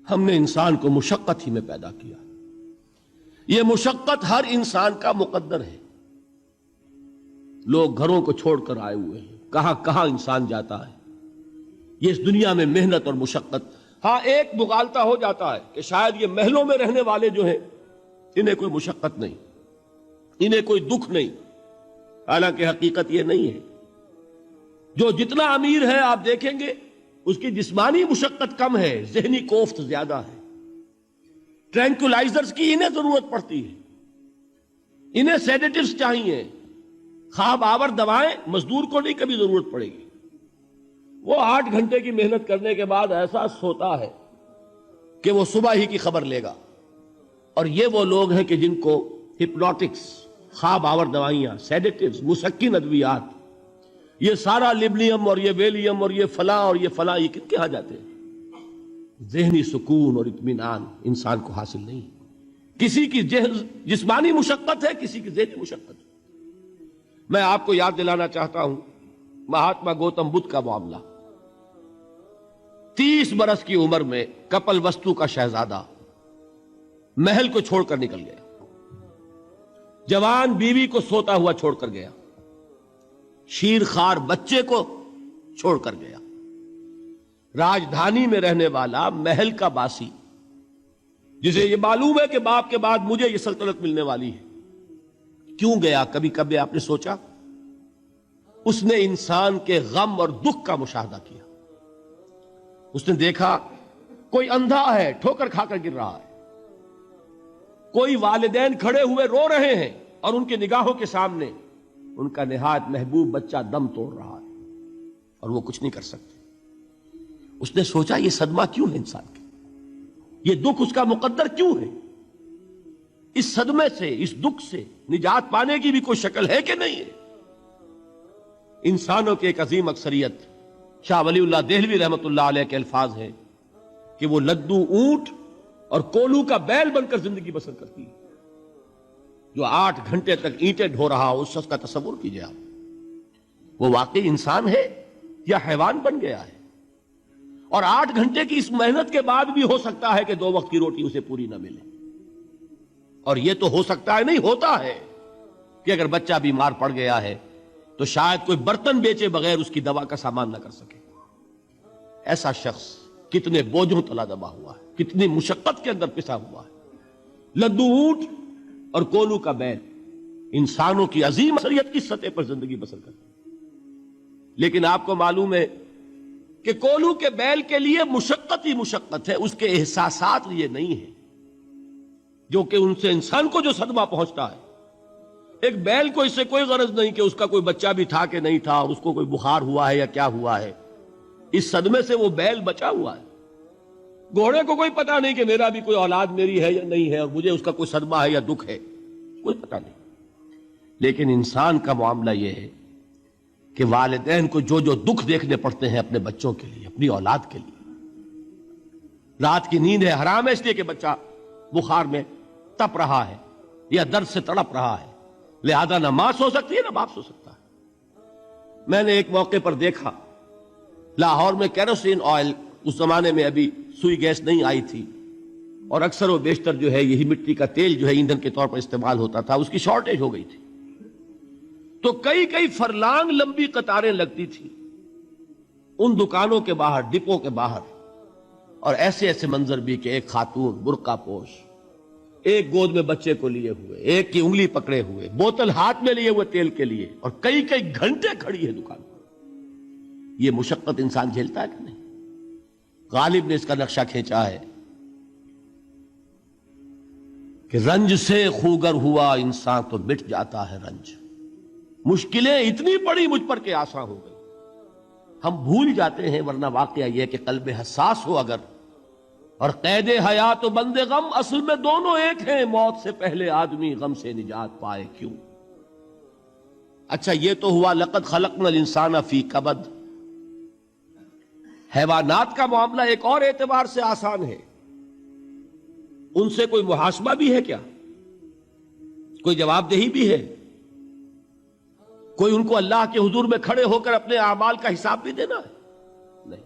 ہم نے انسان کو مشقت ہی میں پیدا کیا. یہ مشقت ہر انسان کا مقدر ہے. لوگ گھروں کو چھوڑ کر آئے ہوئے ہیں، کہاں کہاں انسان جاتا ہے. یہ اس دنیا میں محنت اور مشقت. ہاں ایک مغالطہ ہو جاتا ہے کہ شاید یہ محلوں میں رہنے والے جو ہیں انہیں کوئی مشقت نہیں، انہیں کوئی دکھ نہیں. حالانکہ حقیقت یہ نہیں ہے. جو جتنا امیر ہے آپ دیکھیں گے اس کی جسمانی مشقت کم ہے، ذہنی کوفت زیادہ ہے. ٹرینکولائزرز کی انہیں ضرورت پڑتی ہے، انہیں سیڈیٹیوز چاہیے. خواب آور دوائیں مزدور کو نہیں کبھی ضرورت پڑے گی. وہ 8 گھنٹے کی محنت کرنے کے بعد ایسا سوتا ہے کہ وہ صبح ہی کی خبر لے گا. اور یہ وہ لوگ ہیں کہ جن کو ہپنوٹکس، خواب آور دوائیاں، سیڈیٹیوز، مسکن ادویات، یہ سارا لبنیم اور یہ ویلیم اور یہ فلاں اور یہ فلاں، یہ کن کے ہاں جاتے ہیں. ذہنی سکون اور اطمینان انسان کو حاصل نہیں. کسی کی جسمانی مشقت ہے، کسی کی ذہنی مشقت ہے. میں آپ کو یاد دلانا چاہتا ہوں مہاتما گوتم بدھ کا معاملہ. 30 برس کی عمر میں کپل وستو کا شہزادہ محل کو چھوڑ کر نکل گیا. جوان بیوی کو سوتا ہوا چھوڑ کر گیا. شیر خوار بچے کو چھوڑ کر گیا. راجدھانی میں رہنے والا محل کا باسی، جسے یہ معلوم ہے کہ باپ کے بعد مجھے یہ سلطنت ملنے والی ہے، کیوں گیا؟ کبھی کبھی آپ نے سوچا؟ اس نے انسان کے غم اور دکھ کا مشاہدہ کیا. اس نے دیکھا کوئی اندھا ہے، ٹھوکر کھا کر گر رہا ہے. کوئی والدین کھڑے ہوئے رو رہے ہیں اور ان کی نگاہوں کے سامنے ان کا نہایت محبوب بچہ دم توڑ رہا ہے اور وہ کچھ نہیں کر سکتے. اس نے سوچا یہ صدمہ کیوں ہے انسان کے، یہ دکھ اس کا مقدر کیوں ہے؟ اس صدمے سے، اس دکھ سے نجات پانے کی بھی کوئی شکل ہے کہ نہیں ہے؟ انسانوں کی ایک عظیم اکثریت، شاہ ولی اللہ دہلوی رحمت اللہ علیہ کے الفاظ ہیں کہ وہ لدو اونٹ اور کولو کا بیل بن کر زندگی بسر کرتی ہے. جو 8 گھنٹے تک اینٹیں ڈھو رہا ہو، اس شخص کا تصور کیجئے آپ. وہ واقعی انسان ہے یا حیوان بن گیا ہے؟ اور 8 گھنٹے کی اس محنت کے بعد بھی ہو سکتا ہے کہ 2 وقت کی روٹی اسے پوری نہ ملے. اور یہ تو ہو سکتا ہے، نہیں ہوتا ہے، کہ اگر بچہ بیمار پڑ گیا ہے تو شاید کوئی برتن بیچے بغیر اس کی دوا کا سامان نہ کر سکے. ایسا شخص کتنے بوجھوں تلا دبا ہوا ہے، کتنی مشقت کے اندر پسا ہوا ہے. لدو اونٹ اور کولو کا بیل انسانوں کی عظیم اکثریت کی سطح پر زندگی بسر کرتے ہیں. لیکن آپ کو معلوم ہے کہ کولو کے بیل کے لیے مشقت ہی مشقت ہے، اس کے احساسات یہ نہیں ہیں جو کہ ان سے انسان کو جو صدمہ پہنچتا ہے. ایک بیل کو اس سے کوئی غرض نہیں کہ اس کا کوئی بچہ بھی تھا کہ نہیں تھا، اس کو کوئی بخار ہوا ہے یا کیا ہوا ہے. اس صدمے سے وہ بیل بچا ہوا ہے. گھوڑے کو کوئی پتہ نہیں کہ میرا بھی کوئی اولاد میری ہے یا نہیں ہے اور مجھے اس کا کوئی صدمہ ہے یا دکھ ہے، کوئی پتہ نہیں. لیکن انسان کا معاملہ یہ ہے کہ والدین کو جو جو دکھ دیکھنے پڑتے ہیں اپنے بچوں کے لیے، اپنی اولاد کے لیے. رات کی نیند ہے حرام ہے اس لیے کہ بچہ بخار میں تپ رہا ہے یا درد سے تڑپ رہا ہے، لہذا نہ ماں سو سکتی ہے نہ باپ سو سکتا ہے. میں نے ایک موقع پر دیکھا لاہور میں کیروسین آئل، اس زمانے میں ابھی سوئی گیس نہیں آئی تھی اور اکثر و بیشتر جو ہے یہی مٹی کا تیل جو ہے ایندھن کے طور پر استعمال ہوتا تھا، اس کی شارٹیج ہو گئی تھی. تو کئی فرلانگ لمبی قطاریں لگتی تھی ان دکانوں کے باہر، ڈپو کے باہر. اور ایسے منظر بھی کہ ایک خاتون برقع پوش، ایک گود میں بچے کو لیے ہوئے، ایک کی انگلی پکڑے ہوئے، بوتل ہاتھ میں لیے ہوئے تیل کے لیے، اور کئی گھنٹے کھڑی ہے دکان پر. یہ مشقت انسان جھیلتا ہے کہ نہیں؟ غالب نے اس کا نقشہ کھینچا ہے کہ رنج سے خوگر ہوا انسان تو مٹ جاتا ہے رنج. مشکلیں اتنی پڑی مجھ پر کہ آسان ہو گئی. ہم بھول جاتے ہیں، ورنہ واقعہ یہ کہ قلب حساس ہو اگر، اور قید حیات و بند غم اصل میں دونوں ایک ہیں. موت سے پہلے آدمی غم سے نجات پائے کیوں؟ اچھا یہ تو ہوا لقد خلقنا الانسان فی کبد. حیوانات کا معاملہ ایک اور اعتبار سے آسان ہے. ان سے کوئی محاسبہ بھی ہے کیا؟ کوئی جواب دہی بھی ہے؟ کوئی ان کو اللہ کے حضور میں کھڑے ہو کر اپنے اعمال کا حساب بھی دینا ہے؟ نہیں.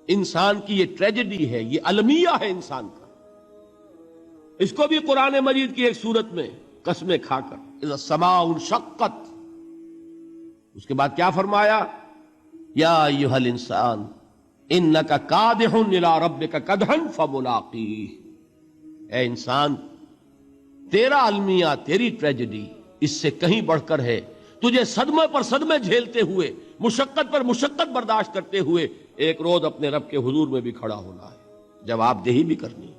انسان کی یہ ٹریجڈی ہے، یہ المیہ ہے انسان کا. اس کو بھی قرآن مجید کی ایک سورت میں قسمیں کھا کر اذا السماء انشقت، اس کے بعد کیا فرمایا؟ یا ایھا الانسان انک کادح الی ربک کدحا فملاقیہ. اے انسان، تیرا المیہ، تیری ٹریجڈی اس سے کہیں بڑھ کر ہے. تجھے صدمے پر صدمے جھیلتے ہوئے، مشقت پر مشقت برداشت کرتے ہوئے ایک روز اپنے رب کے حضور میں بھی کھڑا ہونا ہے، جواب دہی بھی کرنی ہے.